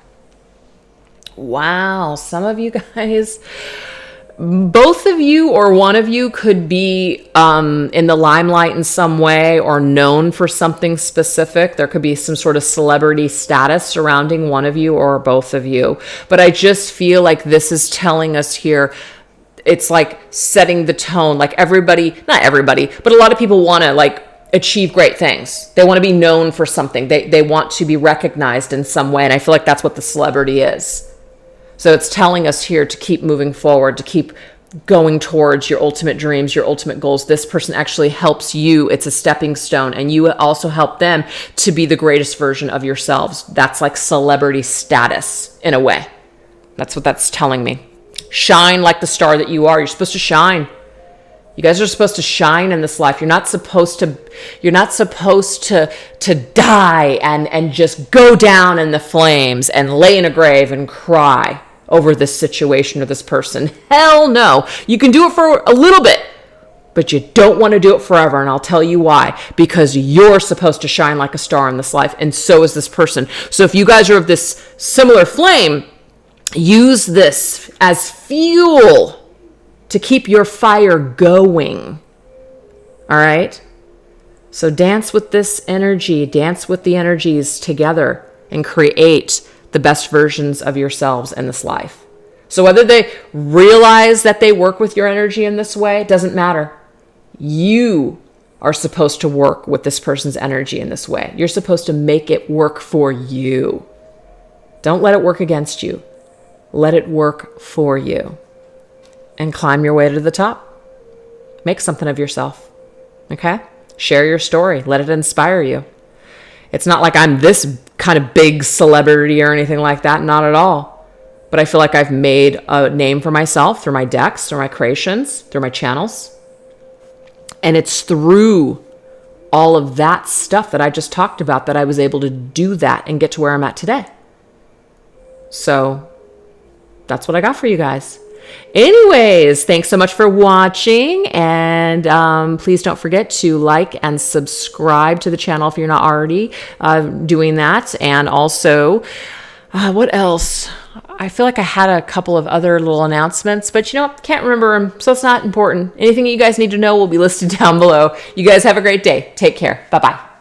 Wow, some of you guys, both of you or one of you could be in the limelight in some way or known for something specific. There could be some sort of celebrity status surrounding one of you or both of you. But I just feel like this is telling us here, it's like setting the tone. Like everybody, not everybody, but a lot of people want to like achieve great things. They want to be known for something. They want to be recognized in some way. And I feel like that's what the celebrity is. So it's telling us here to keep moving forward, to keep going towards your ultimate dreams, your ultimate goals. This person actually helps you. It's a stepping stone. And you also help them to be the greatest version of yourselves. That's like celebrity status in a way. That's what that's telling me. Shine like the star that you are. You're supposed to shine. You guys are supposed to shine in this life. You're not supposed to die and just go down in the flames and lay in a grave and cry over this situation or this person. Hell no. You can do it for a little bit, but you don't want to do it forever. And I'll tell you why. Because you're supposed to shine like a star in this life, and so is this person. So if you guys are of this similar flame, use this as fuel to keep your fire going. All right? So dance with this energy, dance with the energies together, and create the best versions of yourselves in this life. So whether they realize that they work with your energy in this way, it doesn't matter. You are supposed to work with this person's energy in this way. You're supposed to make it work for you. Don't let it work against you. Let it work for you. And climb your way to the top. Make something of yourself. Okay? Share your story. Let it inspire you. It's not like I'm this kind of big celebrity or anything like that. Not at all. But I feel like I've made a name for myself through my decks, through my creations, through my channels. And it's through all of that stuff that I just talked about that I was able to do that and get to where I'm at today. So that's what I got for you guys. Anyways, thanks so much for watching, and please don't forget to like and subscribe to the channel if you're not already doing that. And also, what else? I feel like I had a couple of other little announcements, but can't remember them, so it's not important. Anything you guys need to know will be listed down below. You guys have a great day. Take care. Bye-bye.